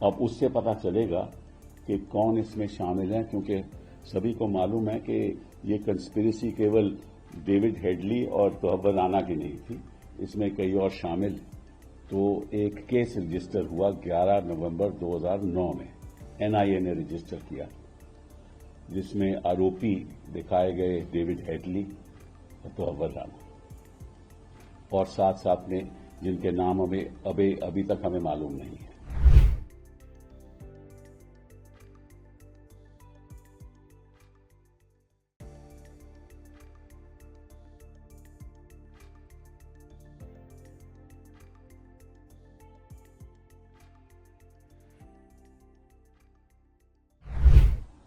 अब उससे पता चलेगा कि कौन इसमें शामिल हैं, क्योंकि सभी को मालूम है कि ये कंस्पिरेसी केवल डेविड हेडली और तोहब्बर राना की नहीं थी, इसमें कई और शामिल। तो एक केस रजिस्टर हुआ 11 नवंबर 2009 में, एनआईए ने रजिस्टर किया, जिसमें आरोपी दिखाए गए डेविड हेडली और तोहब्बर राना, और साथ साथ में जिनके नाम अभी तक हमें मालूम नहीं है।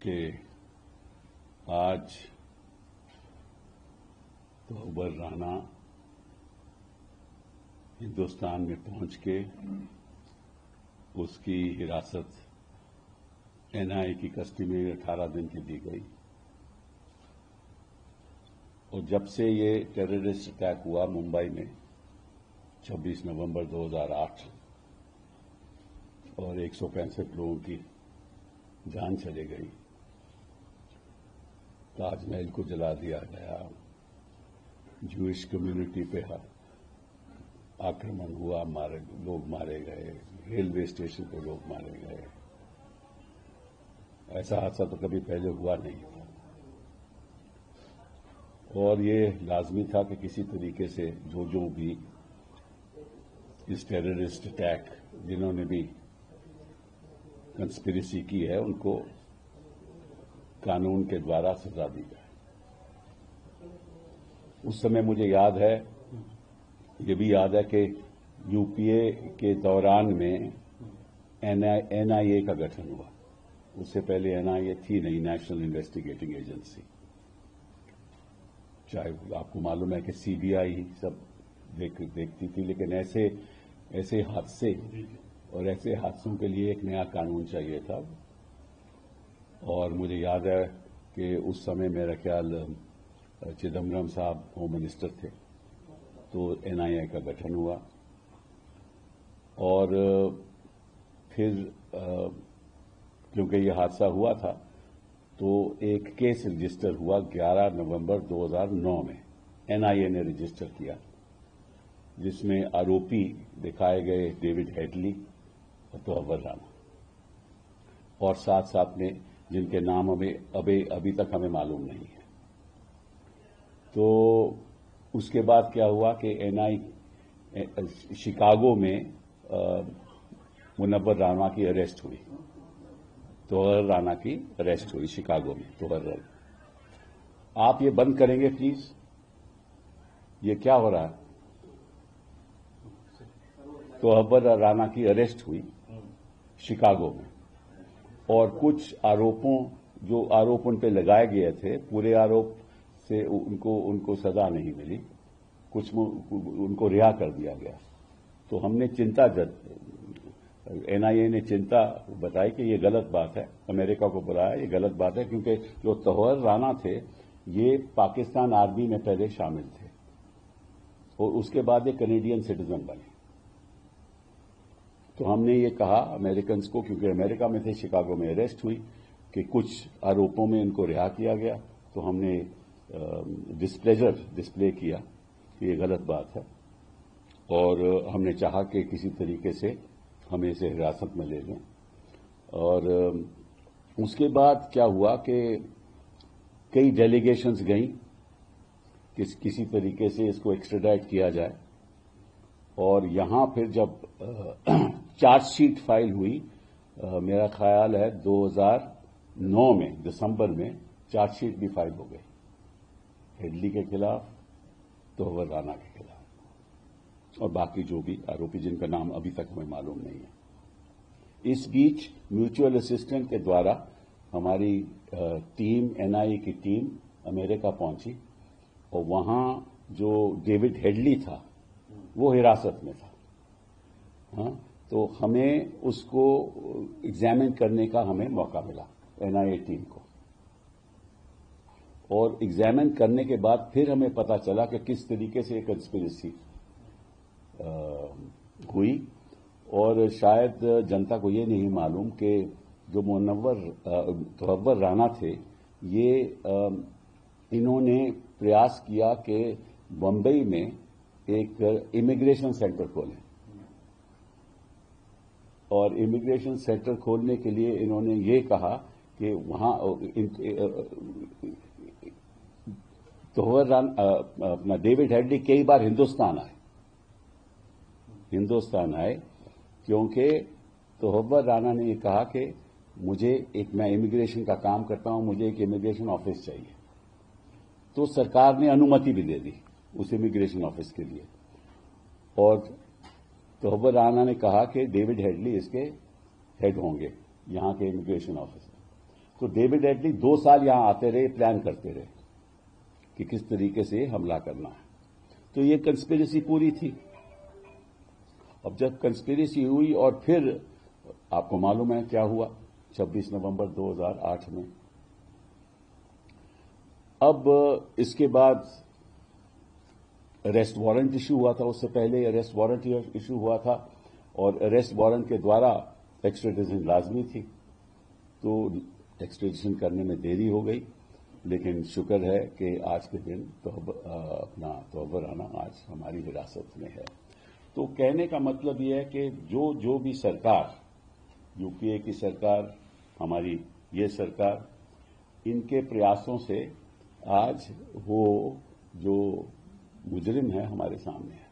कि आज तोहब्बर राना हिंदुस्तान में पहुंच के उसकी हिरासत एनआईए की कस्टडी में 18 दिन की दी गई। और जब से ये टेररिस्ट अटैक हुआ मुंबई में 26 नवंबर 2008 और 165 लोगों की जान चली गई, ताजमहल को जला दिया गया, जूइश कम्युनिटी पे आक्रमण हुआ, लोग मारे गए, रेलवे स्टेशन पे लोग मारे गए, ऐसा हादसा तो कभी पहले हुआ नहीं था। और ये लाजमी था कि किसी तरीके से जो भी इस टेररिस्ट अटैक जिन्होंने भी कंस्पिरेसी की है उनको कानून के द्वारा सजा दी जाए। उस समय मुझे याद है, ये भी याद है कि यूपीए के दौरान में एनआईए का गठन हुआ। उससे पहले एनआईए थी नहीं, नेशनल इन्वेस्टिगेटिंग एजेंसी। चाहे आपको मालूम है कि सीबीआई सब देखती थी, लेकिन ऐसे हादसे और ऐसे हादसों के लिए एक नया कानून चाहिए था। और मुझे याद है कि उस समय मेरा ख्याल चिदम्बरम साहब होम मिनिस्टर थे, तो एनआईए का गठन हुआ। और फिर क्योंकि ये हादसा हुआ था, तो एक केस रजिस्टर हुआ 11 नवंबर 2009 में, एनआईए ने रजिस्टर किया, जिसमें आरोपी दिखाए गए डेविड हेडली और तोहब्बर राना, और साथ साथ में जिनके नाम अभी तक हमें मालूम नहीं है। तो उसके बाद क्या हुआ कि एनआईए शिकागो में मुनव्वर राना की अरेस्ट हुई, तोहब्बर राना की अरेस्ट हुई शिकागो में। तोहब्बर, आप ये बंद करेंगे प्लीज, ये क्या हो रहा है? तोहब्बर राना की अरेस्ट हुई शिकागो में, और कुछ जो आरोप उन पे लगाए गए थे, पूरे आरोप से उनको सजा नहीं मिली, कुछ उनको रिहा कर दिया गया। तो हमने एनआईए ने चिंता बताई कि ये गलत बात है, अमेरिका को बुलाया, ये गलत बात है, क्योंकि जो तोहब्बर राना थे ये पाकिस्तान आर्मी में पहले शामिल थे और उसके बाद ये कैनेडियन सिटीजन बने। तो हमने ये कहा अमेरिकन्स को, क्योंकि अमेरिका में थे, शिकागो में अरेस्ट हुई, कि कुछ आरोपों में इनको रिहा किया गया। तो हमने डिस्प्लेजर डिस्प्ले किया कि ये गलत बात है, और हमने चाहा कि किसी तरीके से हमें इसे हिरासत में ले लें। और उसके बाद क्या हुआ कि कई डेलीगेशंस गई कि किसी तरीके से इसको एक्स्ट्राडाइट किया जाए। और यहां फिर जब चार्जशीट फाइल हुई, मेरा ख्याल है 2009 में दिसंबर में चार्जशीट भी फाइल हो गई हेडली के खिलाफ, तोहब्बर राना के खिलाफ, और बाकी जो भी आरोपी जिनका नाम अभी तक हमें मालूम नहीं है। इस बीच म्यूचुअल असिस्टेंट के द्वारा हमारी टीम, एनआईए की टीम अमेरिका पहुंची, और वहां जो डेविड हेडली था वो हिरासत में था। हाँ, तो हमें उसको एग्जामिन करने का हमें मौका मिला, एनआईए टीम को। और एग्जामिन करने के बाद फिर हमें पता चला कि किस तरीके से कंस्पिरेसी हुई, اور شاید جنتا کو یہ نہیں معلوم کہ جو تحور رانا تھے یہ انہوں نے پریاس کیا کہ بمبئی میں ایک امیگریشن سینٹر کھولیں، اور امیگریشن سینٹر کھولنے کے لیے انہوں نے یہ کہا کہ وہاں تحور رانا اپنا ڈیوڈ ہیڈلی کئی بار ہندوستان آئے کیونکہ تحور رانا نے یہ کہا کہ میں امیگریشن کا کام کرتا ہوں، مجھے ایک امیگریشن آفس چاہیے، تو سرکار نے انومتی بھی دے دی اس امیگریشن آفس کے لیے، اور تحور رانا نے کہا کہ ڈیوڈ ہیڈلی اس کے ہیڈ ہوں گے یہاں کے امیگریشن آفس میں۔ تو ڈیوڈ ہیڈلی 2 سال یہاں آتے رہے، پلان کرتے رہے کہ کس طریقے سے حملہ کرنا ہے۔ تو یہ کنسپریسی پوری تھی۔ اب جب کنسپریسی ہوئی اور پھر آپ کو معلوم ہے کیا ہوا 26 نومبر 2008 میں۔ اب اس کے بعد اریسٹ وارنٹ ایشو ہوا تھا، اس سے پہلے اریسٹ وارنٹ ایشو ہوا تھا، اور اریسٹ وارنٹ کے دوارا ایکسٹریڈیشن لازمی تھی، تو ایکسٹریڈیشن کرنے میں دیری ہو گئی، لیکن شکر ہے کہ آج کے دن تحور رانا آج ہماری حراست میں ہے۔ تو کہنے کا مطلب یہ ہے کہ جو بھی سرکار، یو پی اے کی سرکار، ہماری یہ سرکار، ان کے پریاسوں سے آج وہ جو مجرم ہے ہمارے سامنے ہے۔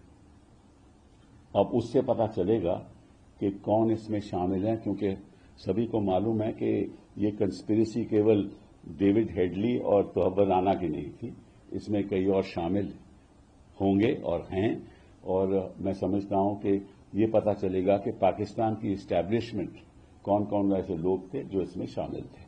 اب اس سے پتہ چلے گا کہ کون اس میں شامل ہیں، کیونکہ سبھی کو معلوم ہے کہ یہ کنسپریسی کیول ڈیوڈ ہیڈلی اور تحور رانا کی نہیں تھی، اس میں کئی اور شامل ہوں گے اور ہیں، اور میں سمجھتا ہوں کہ یہ پتہ چلے گا کہ پاکستان کی اسٹیبلشمنٹ کون کون ایسے لوگ تھے جو اس میں شامل تھے۔